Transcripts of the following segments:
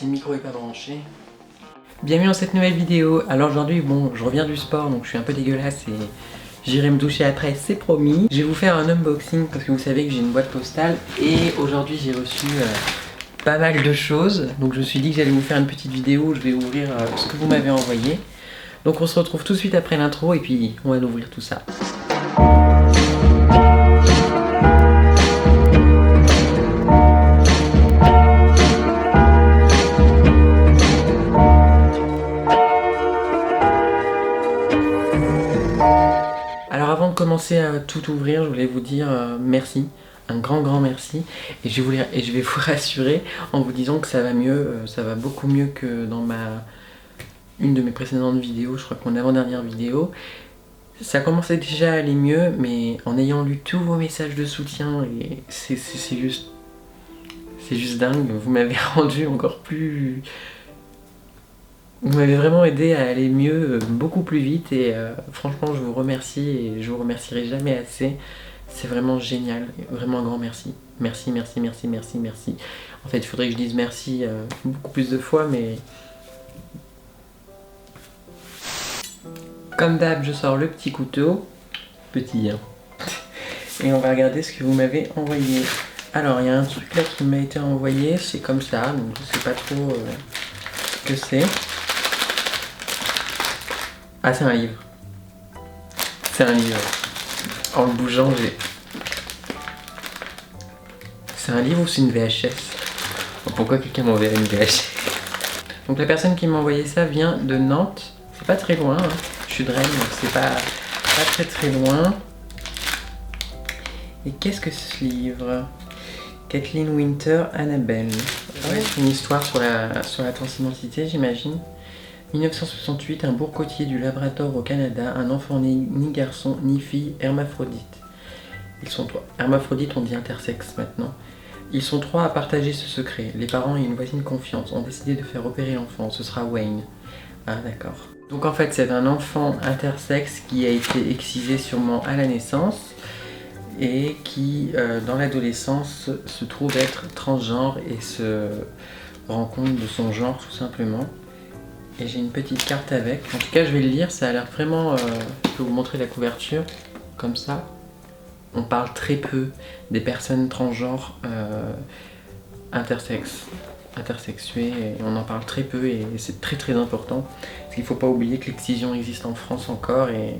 si le micro est pas branché. Bienvenue dans cette nouvelle vidéo. Alors aujourd'hui, bon, je reviens du sport, donc je suis un peu dégueulasse et j'irai me doucher après, c'est promis. Je vais vous faire un unboxing parce que vous savez que j'ai une boîte postale et aujourd'hui j'ai reçu pas mal de choses. Donc je me suis dit que j'allais vous faire une petite vidéo où je vais ouvrir ce que vous m'avez envoyé. Donc on se retrouve tout de suite après l'intro et puis on va ouvrir tout ça. Alors avant de commencer à tout ouvrir, je voulais vous dire merci, un grand merci, et je vais vous rassurer en vous disant que ça va mieux, ça va beaucoup mieux que dans une de mes précédentes vidéos, je crois que mon avant-dernière vidéo. Ça commençait déjà à aller mieux, mais en ayant lu tous vos messages de soutien, et c'est juste dingue, vous m'avez rendu encore plus... Vous m'avez vraiment aidé à aller mieux, beaucoup plus vite et franchement je vous remercie et je vous remercierai jamais assez. C'est vraiment génial, vraiment un grand merci. Merci. En fait il faudrait que je dise merci beaucoup plus de fois, mais... Comme d'hab, je sors le petit couteau. Petit hein. Et on va regarder ce que vous m'avez envoyé. Alors il y a un truc là qui m'a été envoyé, c'est comme ça, donc je sais pas trop ce que c'est. Ah, c'est un livre. C'est un livre. En le bougeant, j'ai... C'est un livre ou c'est une VHS? Pourquoi quelqu'un m'enverrait une VHS? Donc la personne qui m'a envoyé ça vient de Nantes. C'est pas très loin, hein. Je suis de Rennes, donc c'est pas très loin. Et qu'est-ce que ce livre? Kathleen Winter, Annabelle. Ouais, c'est une histoire sur la transidentité, j'imagine. 1968, un bourg côtier du Labrador au Canada, un enfant n'est ni garçon ni fille, hermaphrodite. Ils sont trois. Hermaphrodite, on dit intersexe maintenant. Ils sont trois à partager ce secret. Les parents et une voisine confiante ont décidé de faire opérer l'enfant. Ce sera Wayne. Ah d'accord. Donc en fait, c'est un enfant intersexe qui a été excisé sûrement à la naissance et qui, dans l'adolescence, se trouve être transgenre et se rend compte de son genre tout simplement. Et j'ai une petite carte avec. En tout cas, je vais le lire. Ça a l'air vraiment... je peux vous montrer la couverture. Comme ça. On parle très peu des personnes transgenres intersexuées. Et on en parle très peu et c'est très important. Parce qu'il ne faut pas oublier que l'excision existe en France encore. Et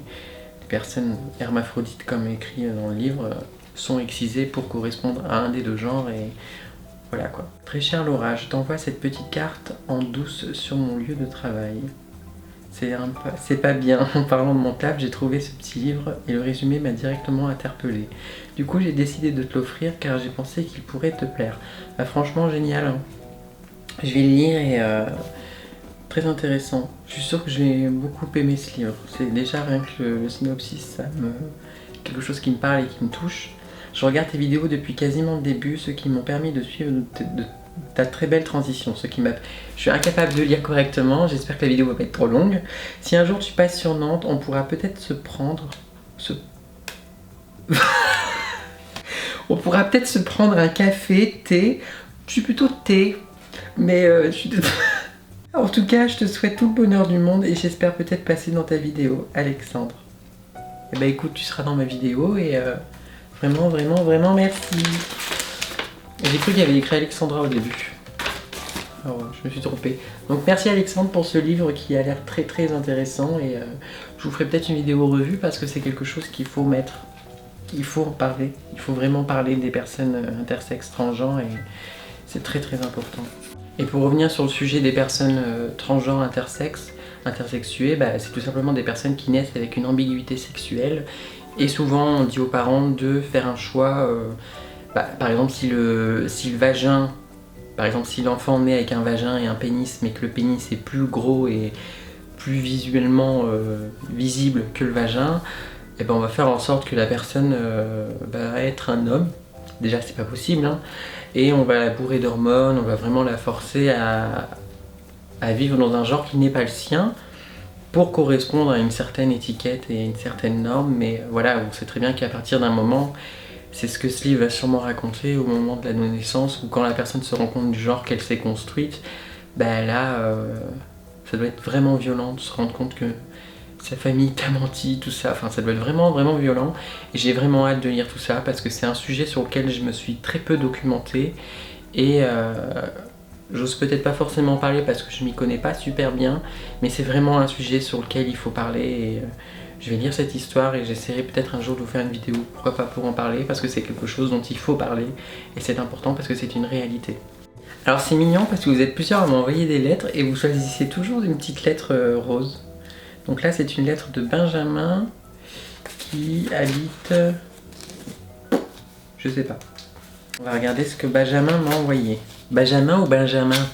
les personnes hermaphrodites, comme écrit dans le livre, sont excisées pour correspondre à un des deux genres. Et voilà quoi. Très cher Laura, je t'envoie cette petite carte en douce sur mon lieu de travail. C'est pas bien. En parlant de mon taf, j'ai trouvé ce petit livre et le résumé m'a directement interpellé. Du coup, j'ai décidé de te l'offrir car j'ai pensé qu'il pourrait te plaire. Ah, franchement, génial. Hein. Je vais le lire et très intéressant. Je suis sûre que j'ai beaucoup aimé ce livre. C'est déjà rien que le synopsis, quelque chose qui me parle et qui me touche. Je regarde tes vidéos depuis quasiment le début, ce qui m'ont permis de suivre ta très belle transition. Je suis incapable de lire correctement, j'espère que la vidéo va pas être trop longue. Si un jour tu passes sur Nantes, on pourra peut-être se prendre... on pourra peut-être se prendre un café, thé. Je suis plutôt thé, mais en tout cas, je te souhaite tout le bonheur du monde et j'espère peut-être passer dans ta vidéo, Alexandre. Et bah écoute, tu seras dans ma vidéo et... Vraiment merci. J'ai cru qu'il y avait écrit Alexandra au début. Alors je me suis trompée. Donc merci Alexandre pour ce livre qui a l'air très intéressant et je vous ferai peut-être une vidéo revue parce que c'est quelque chose qu'il faut mettre. Il faut en parler. Il faut vraiment parler des personnes intersexes, transgenres et c'est très important. Et pour revenir sur le sujet des personnes transgenres, intersexuées, bah, c'est tout simplement des personnes qui naissent avec une ambiguïté sexuelle. Et souvent on dit aux parents de faire un choix, par exemple si le vagin, par exemple si l'enfant naît avec un vagin et un pénis mais que le pénis est plus gros et plus visuellement visible que le vagin, et ben on va faire en sorte que la personne va être un homme. Déjà c'est pas possible hein, et on va la bourrer d'hormones, on va vraiment la forcer à vivre dans un genre qui n'est pas le sien, pour correspondre à une certaine étiquette et une certaine norme, mais voilà, on sait très bien qu'à partir d'un moment, c'est ce que ce livre va sûrement raconter au moment de la naissance ou quand la personne se rend compte du genre qu'elle s'est construite, bah là, ça doit être vraiment violent de se rendre compte que sa famille t'a menti, tout ça. Enfin, ça doit être vraiment, vraiment violent. Et j'ai vraiment hâte de lire tout ça parce que c'est un sujet sur lequel je me suis très peu documentée. Et j'ose peut-être pas forcément parler parce que je m'y connais pas super bien. Mais c'est vraiment un sujet sur lequel il faut parler. Et je vais lire cette histoire et j'essaierai peut-être un jour de vous faire une vidéo. Pourquoi pas pour en parler, parce que c'est quelque chose dont il faut parler. Et c'est important parce que c'est une réalité. Alors c'est mignon parce que vous êtes plusieurs à m'envoyer des lettres et vous choisissez toujours une petite lettre rose. Donc là c'est une lettre de Benjamin qui habite... je sais pas. On va regarder ce que Benjamin m'a envoyé. Benjamin ou Benjamin?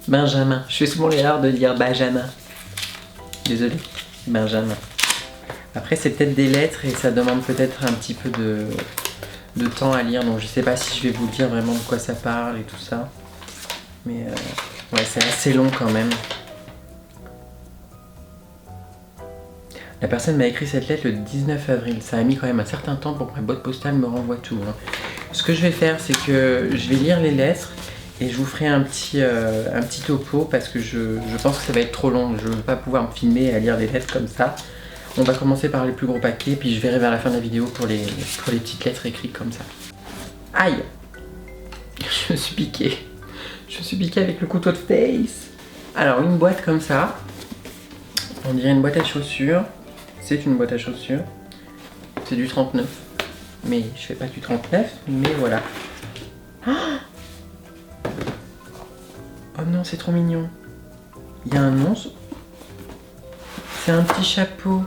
Benjamin. Je fais souvent l'erreur de dire Benjamin. Désolé. Benjamin. Après c'est peut-être des lettres et ça demande peut-être un petit peu de temps à lire. Donc je sais pas si je vais vous dire vraiment de quoi ça parle et tout ça. Mais ouais, c'est assez long quand même. La personne m'a écrit cette lettre le 19 avril. Ça a mis quand même un certain temps pour que ma boîte postale me renvoie tout. Hein. Ce que je vais faire, c'est que je vais lire les lettres et je vous ferai un petit topo parce que je pense que ça va être trop long. Je ne veux pas pouvoir me filmer et à lire des lettres comme ça. On va commencer par les plus gros paquets, puis je verrai vers la fin de la vidéo pour les petites lettres écrites comme ça. Aïe! Je me suis piqué. Je me suis piqué avec le couteau de face. Alors une boîte comme ça. On dirait une boîte à chaussures. C'est une boîte à chaussures. C'est du 39. Mais je fais pas du 39. Mais voilà. Oh non, c'est trop mignon. Il y a un nom. C'est un petit chapeau.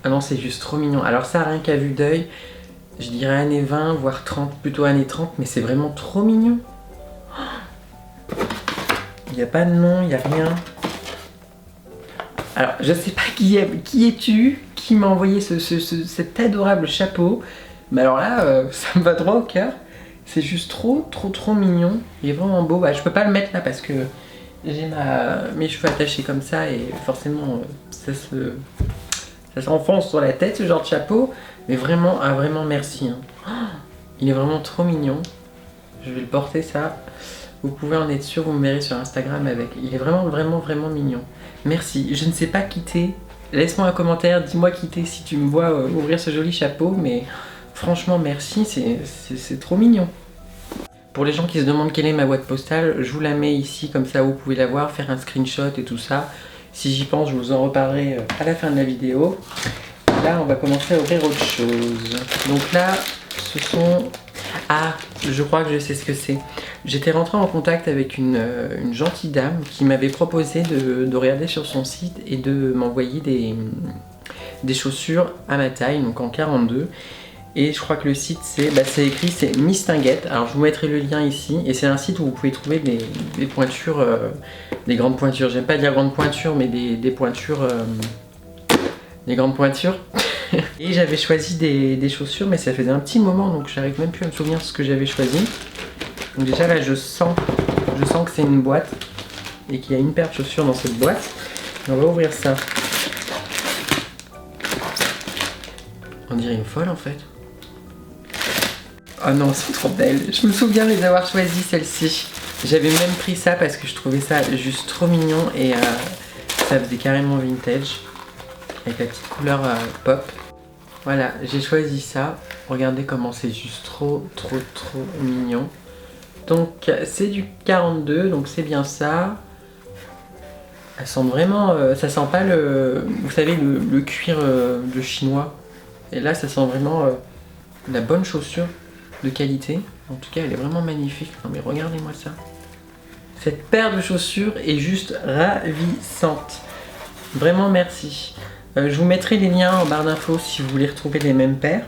Ah non, c'est juste trop mignon. Alors ça, rien qu'à vue d'œil, je dirais années 20, voire 30, plutôt années 30, mais c'est vraiment trop mignon. Il n'y a pas de nom, il n'y a rien. Alors, je sais pas qui es-tu, qui m'a envoyé cet adorable chapeau. Mais alors là, ça me va droit au cœur. C'est juste trop mignon. Il est vraiment beau. Bah, je peux pas le mettre là parce que j'ai mes cheveux attachés comme ça et forcément, ça s'enfonce sur la tête, ce genre de chapeau. Mais vraiment, vraiment merci. Hein. Il est vraiment trop mignon. Je vais le porter ça. Vous pouvez en être sûr, vous me verrez sur Instagram avec. Il est vraiment mignon. Merci. Je ne sais pas qui t'es. Laisse-moi un commentaire, dis-moi qui t'es si tu me vois ouvrir ce joli chapeau. Mais franchement, merci, c'est trop mignon. Pour les gens qui se demandent quelle est ma boîte postale, je vous la mets ici, comme ça vous pouvez la voir, faire un screenshot et tout ça. Si j'y pense, je vous en reparlerai à la fin de la vidéo. Là, on va commencer à ouvrir autre chose. Donc là, ce sont... Ah, je crois que je sais ce que c'est. J'étais rentrée en contact avec une gentille dame qui m'avait proposé de regarder sur son site et de m'envoyer des chaussures à ma taille, donc en 42. Et je crois que le site c'est écrit, c'est Mistinguett. Alors je vous mettrai le lien ici. Et c'est un site où vous pouvez trouver des pointures, des grandes pointures. J'aime pas dire grandes pointures, mais des pointures... des grandes pointures. Et j'avais choisi des chaussures, mais ça faisait un petit moment, donc j'arrive même plus à me souvenir de ce que j'avais choisi. Donc déjà là, je sens que c'est une boîte et qu'il y a une paire de chaussures dans cette boîte. Et on va ouvrir ça. On dirait une folle en fait. Oh non, c'est trop belle. Je me souviens les avoir choisies celles-ci. J'avais même pris ça parce que je trouvais ça juste trop mignon et ça faisait carrément vintage. Avec la petite couleur pop. Voilà, j'ai choisi ça. Regardez comment c'est juste trop mignon. Donc c'est du 42, donc c'est bien ça. Elle sent vraiment... ça sent pas vous savez, le cuir de chinois. Et là, ça sent vraiment la bonne chaussure de qualité. En tout cas, elle est vraiment magnifique. Non mais regardez-moi ça. Cette paire de chaussures est juste ravissante. Vraiment merci. Je vous mettrai les liens en barre d'infos si vous voulez retrouver les mêmes paires.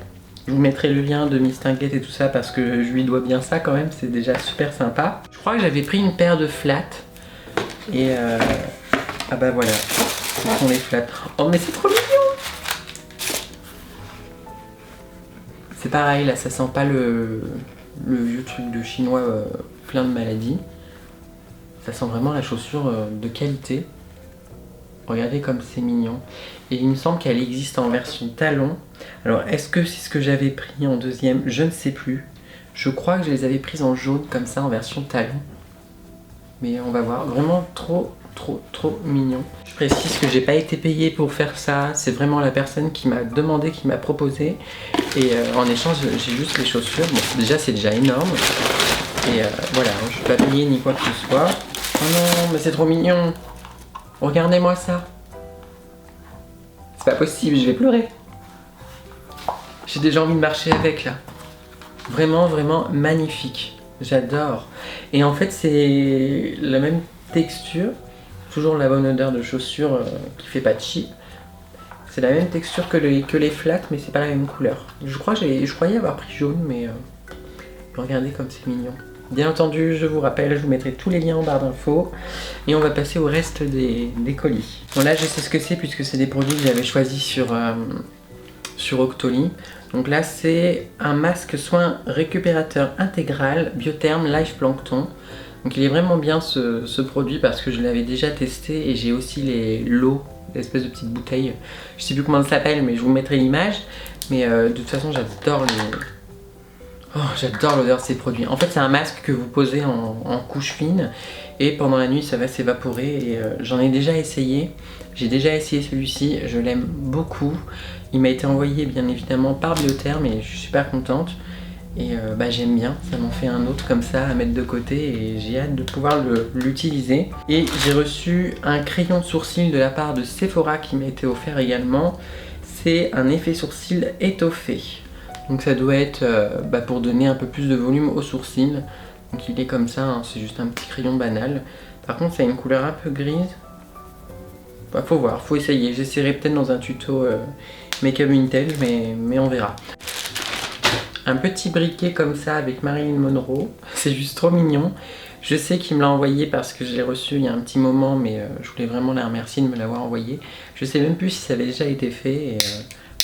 Je vous mettrai le lien de Mistinguett et tout ça parce que je lui dois bien ça quand même, c'est déjà super sympa. Je crois que j'avais pris une paire de flats. Et ah bah voilà, ce sont les flats. Oh mais c'est trop mignon! C'est pareil, là ça sent pas le vieux truc de chinois plein de maladies. Ça sent vraiment la chaussure de qualité. Regardez comme c'est mignon. Et il me semble qu'elle existe en version talon. Alors est-ce que c'est ce que j'avais pris en deuxième? Je ne sais plus. Je crois que je les avais prises en jaune comme ça en version talon. Mais on va voir, vraiment trop mignon. Je précise que j'ai pas été payée pour faire ça, c'est vraiment la personne qui m'a demandé, qui m'a proposé. Et en échange j'ai juste les chaussures. Bon déjà c'est déjà énorme. Et voilà, je suis pas payée ni quoi que ce soit. Oh non mais c'est trop mignon. Regardez-moi ça. C'est pas possible, je vais pleurer. J'ai déjà envie de marcher avec là. Vraiment magnifique. J'adore. Et en fait c'est la même texture. Toujours la bonne odeur de chaussures qui fait pas cheap. C'est la même texture que les flats, mais c'est pas la même couleur. Je croyais avoir pris jaune, mais regardez comme c'est mignon. Bien entendu, je vous rappelle, je vous mettrai tous les liens en barre d'infos. Et on va passer au reste des colis. Bon là, je sais ce que c'est puisque c'est des produits que j'avais choisis sur Octoly. Donc là, c'est un masque soin récupérateur intégral Biotherm Life Plankton. Donc il est vraiment bien ce produit parce que je l'avais déjà testé et j'ai aussi l'eau, l'espèce de petite bouteille. Je sais plus comment ça s'appelle mais je vous mettrai l'image. Mais de toute façon j'adore j'adore l'odeur de ces produits. En fait c'est un masque que vous posez en couche fine et pendant la nuit ça va s'évaporer et j'en ai déjà essayé. J'ai déjà essayé celui-ci, je l'aime beaucoup. Il m'a été envoyé bien évidemment par Biotherm et je suis super contente. Et j'aime bien, ça m'en fait un autre comme ça à mettre de côté et j'ai hâte de pouvoir l'utiliser. Et j'ai reçu un crayon de sourcil de la part de Sephora qui m'a été offert également. C'est un effet sourcil étoffé. Donc ça doit être pour donner un peu plus de volume au sourcil. Donc il est comme ça, hein, c'est juste un petit crayon banal. Par contre ça a une couleur un peu grise. Faut voir, faut essayer. J'essaierai peut-être dans un tuto Make-up Intel mais on verra. Un petit briquet comme ça avec Marilyn Monroe, c'est juste trop mignon. Je sais qu'il me l'a envoyé parce que je l'ai reçu il y a un petit moment, mais je voulais vraiment la remercier de me l'avoir envoyé. Je sais même plus si ça avait déjà été fait. Et,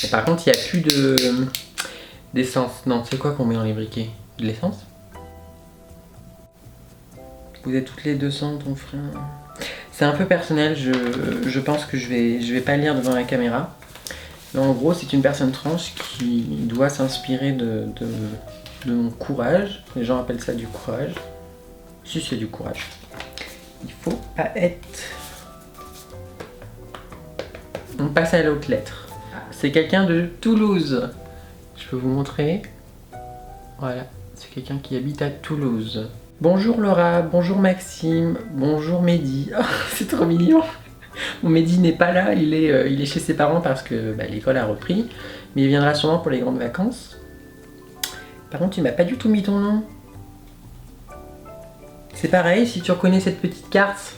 bon, par contre, il n'y a plus d'essence. Non, c'est quoi qu'on met dans les briquets? De l'essence? Vous êtes toutes les 200, ton frère. C'est un peu personnel, je pense que je vais pas lire devant la caméra. Mais en gros, c'est une personne trans qui doit s'inspirer de mon courage. Les gens appellent ça du courage. Si, c'est du courage. Il faut pas être... On passe à l'autre lettre. C'est quelqu'un de Toulouse. Je peux vous montrer. Voilà, c'est quelqu'un qui habite à Toulouse. Bonjour Laura, bonjour Maxime, bonjour Mehdi. Oh, c'est trop mignon. Bon, Mehdi n'est pas là, il est chez ses parents parce que l'école a repris. Mais il viendra sûrement pour les grandes vacances. Par contre, il m'a pas du tout mis ton nom. C'est pareil, si tu reconnais cette petite carte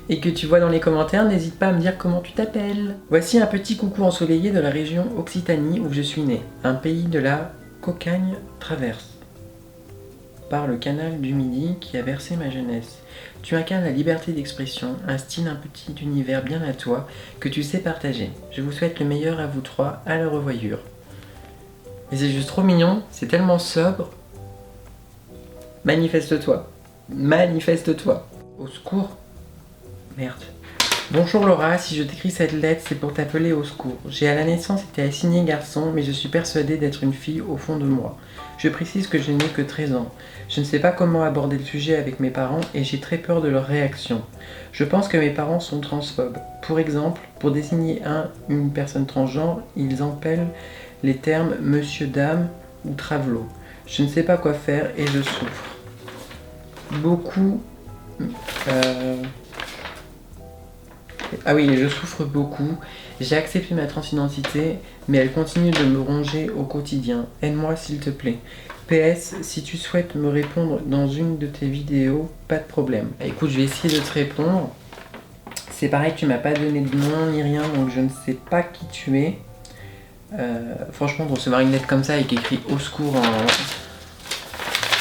et que tu vois dans les commentaires, n'hésite pas à me dire comment tu t'appelles. Voici un petit coucou ensoleillé de la région Occitanie où je suis née. Un pays de la Cocagne traverse par le canal du Midi qui a versé ma jeunesse. Tu incarnes la liberté d'expression, un style, un petit univers bien à toi que tu sais partager. Je vous souhaite le meilleur à vous trois, à la revoyure. Mais c'est juste trop mignon, c'est tellement sobre. Manifeste-toi. Manifeste-toi. Au secours. Merde. Bonjour Laura, si je t'écris cette lettre, c'est pour t'appeler au secours. J'ai à la naissance été assigné garçon, mais je suis persuadée d'être une fille au fond de moi. Je précise que je n'ai que 13 ans. Je ne sais pas comment aborder le sujet avec mes parents et j'ai très peur de leur réaction. Je pense que mes parents sont transphobes. Pour exemple, pour désigner une personne transgenre, ils empellent les termes monsieur, dame ou travelot. Je ne sais pas quoi faire et je souffre. Beaucoup... Ah oui, je souffre beaucoup. J'ai accepté ma transidentité, mais elle continue de me ronger au quotidien. Aide-moi s'il te plaît. PS, si tu souhaites me répondre dans une de tes vidéos, pas de problème. Écoute, je vais essayer de te répondre. C'est pareil, tu m'as pas donné de nom ni rien, donc je ne sais pas qui tu es. Franchement, de recevoir une lettre comme ça avec écrit au secours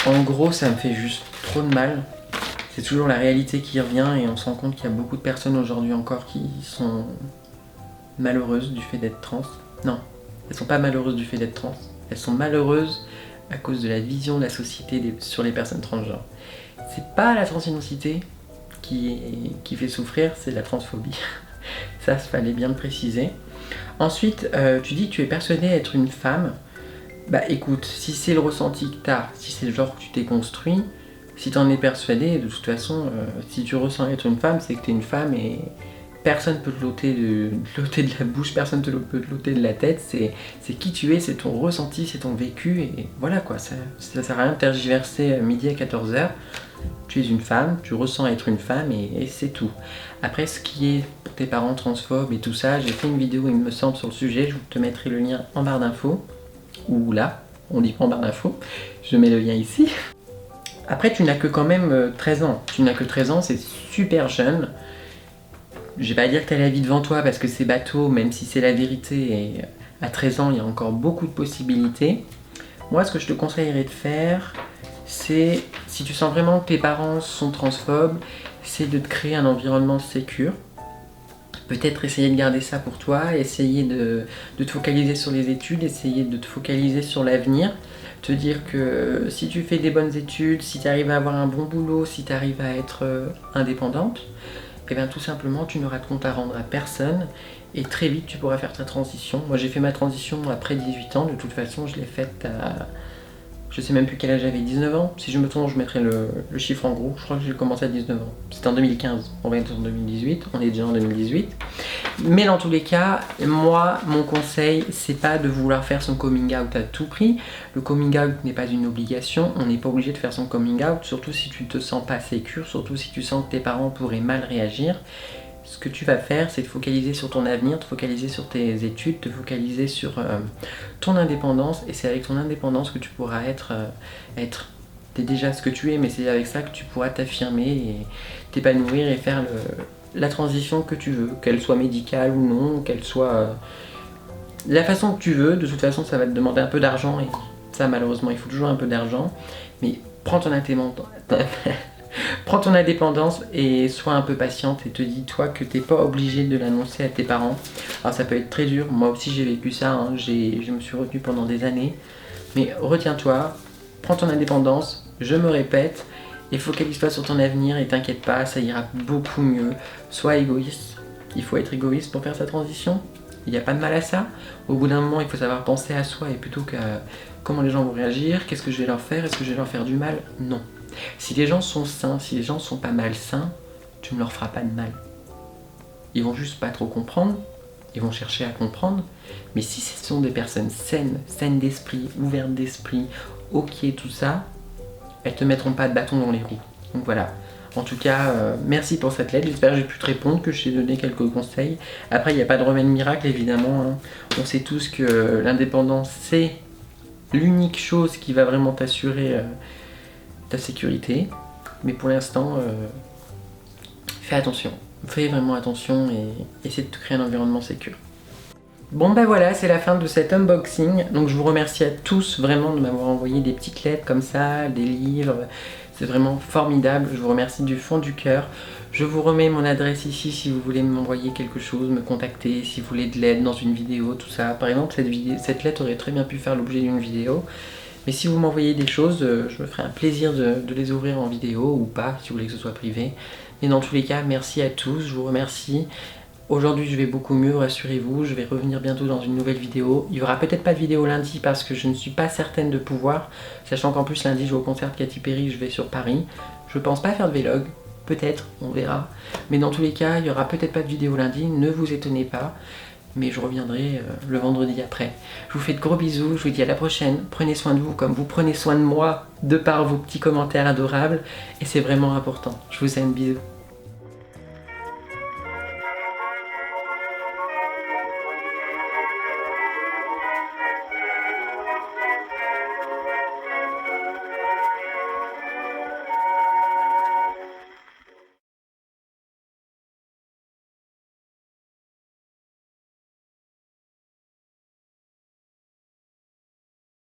en gros, ça me fait juste trop de mal. C'est toujours la réalité qui revient et on se rend compte qu'il y a beaucoup de personnes aujourd'hui encore qui sont malheureuses du fait d'être trans. Non, elles sont pas malheureuses du fait d'être trans. Elles sont malheureuses à cause de la vision de la société sur les personnes transgenres. C'est pas la transidentité qui fait souffrir, c'est la transphobie. Ça, fallait bien le préciser. Ensuite, tu dis que tu es persuadée d'être une femme. Bah écoute, si c'est le ressenti que t'as, si c'est le genre que tu t'es construit, si t'en es persuadé, de toute façon, si tu ressens être une femme, c'est que t'es une femme et personne peut te l'ôter de la bouche, personne peut te l'ôter de la tête, c'est qui tu es, c'est ton ressenti, c'est ton vécu, et voilà quoi, ça sert à rien de tergiverser midi à 14h, tu es une femme, tu ressens être une femme et c'est tout. Après ce qui est pour tes parents transphobes et tout ça, j'ai fait une vidéo il me semble sur le sujet, je te mettrai le lien en barre d'infos, ou là, on dit pas en barre d'infos, je mets le lien ici. Après tu n'as que quand même 13 ans, tu n'as que 13 ans, c'est super jeune. Je vais pas dire que tu as la vie devant toi parce que c'est bateau, même si c'est la vérité, et à 13 ans il y a encore beaucoup de possibilités. Moi ce que je te conseillerais de faire, c'est, si tu sens vraiment que tes parents sont transphobes, c'est de te créer un environnement sécure. Peut-être essayer de garder ça pour toi, essayer de te focaliser sur les études, essayer de te focaliser sur l'avenir. Te dire que si tu fais des bonnes études, si tu arrives à avoir un bon boulot, si tu arrives à être indépendante, et bien tout simplement tu n'auras de compte à rendre à personne et très vite tu pourras faire ta transition. Moi j'ai fait ma transition après 18 ans, de toute façon je l'ai faite à... Je sais même plus quel âge j'avais, 19 ans. Si je me trompe, je mettrai le chiffre en gros. Je crois que j'ai commencé à 19 ans. C'était en 2015, on va être en 2018, on est déjà en 2018. Mais dans tous les cas, moi, mon conseil, c'est pas de vouloir faire son coming out à tout prix. Le coming out n'est pas une obligation, on n'est pas obligé de faire son coming out, surtout si tu te sens pas sécure, surtout si tu sens que tes parents pourraient mal réagir. Ce que tu vas faire, c'est te focaliser sur ton avenir, te focaliser sur tes études, te focaliser sur ton indépendance, et c'est avec ton indépendance que tu pourras t'es déjà ce que tu es, mais c'est avec ça que tu pourras t'affirmer et t'épanouir et faire la transition que tu veux, qu'elle soit médicale ou non, qu'elle soit la façon que tu veux. De toute façon, ça va te demander un peu d'argent, et ça malheureusement, il faut toujours un peu d'argent, mais prends ton indépendance. Prends ton indépendance et sois un peu patiente et te dis-toi que t'es pas obligé de l'annoncer à tes parents. Alors ça peut être très dur, moi aussi j'ai vécu ça, hein. Je me suis retenue pendant des années. Mais retiens-toi, prends ton indépendance, je me répète, et focalise-toi sur ton avenir et t'inquiète pas, ça ira beaucoup mieux. Sois égoïste, il faut être égoïste pour faire sa transition, il n'y a pas de mal à ça. Au bout d'un moment il faut savoir penser à soi et plutôt qu'à comment les gens vont réagir, qu'est-ce que je vais leur faire, est-ce que je vais leur faire du mal? Non. Si les gens sont sains, si les gens sont pas malsains, tu ne leur feras pas de mal. Ils vont juste pas trop comprendre, ils vont chercher à comprendre, mais si ce sont des personnes saines d'esprit, ouvertes d'esprit, ok tout ça, elles te mettront pas de bâton dans les roues. Donc voilà. En tout cas, merci pour cette lettre, j'espère que j'ai pu te répondre, que je t'ai donné quelques conseils. Après, il n'y a pas de remède miracle évidemment, hein. On sait tous que l'indépendance c'est l'unique chose qui va vraiment t'assurer ta sécurité, mais pour l'instant fais attention, fais vraiment attention et essaie de te créer un environnement sécure. Bon bah voilà, c'est la fin de cet unboxing, donc je vous remercie à tous vraiment de m'avoir envoyé des petites lettres comme ça, des livres, c'est vraiment formidable, je vous remercie du fond du cœur. Je vous remets mon adresse ici si vous voulez m'envoyer quelque chose, me contacter, si vous voulez de l'aide dans une vidéo, tout ça. Par exemple, cette lettre aurait très bien pu faire l'objet d'une vidéo. Mais si vous m'envoyez des choses, je me ferai un plaisir de les ouvrir en vidéo ou pas, si vous voulez que ce soit privé. Mais dans tous les cas, merci à tous, je vous remercie. Aujourd'hui, je vais beaucoup mieux, rassurez-vous. Je vais revenir bientôt dans une nouvelle vidéo. Il n'y aura peut-être pas de vidéo lundi parce que je ne suis pas certaine de pouvoir. Sachant qu'en plus, lundi, je vais au concert de Katy Perry, je vais sur Paris. Je pense pas faire de vlog, peut-être, on verra. Mais dans tous les cas, il n'y aura peut-être pas de vidéo lundi, ne vous étonnez pas. Mais je reviendrai le vendredi après. Je vous fais de gros bisous, je vous dis à la prochaine. Prenez soin de vous comme vous prenez soin de moi, de par vos petits commentaires adorables. Et c'est vraiment important. Je vous aime, bisous.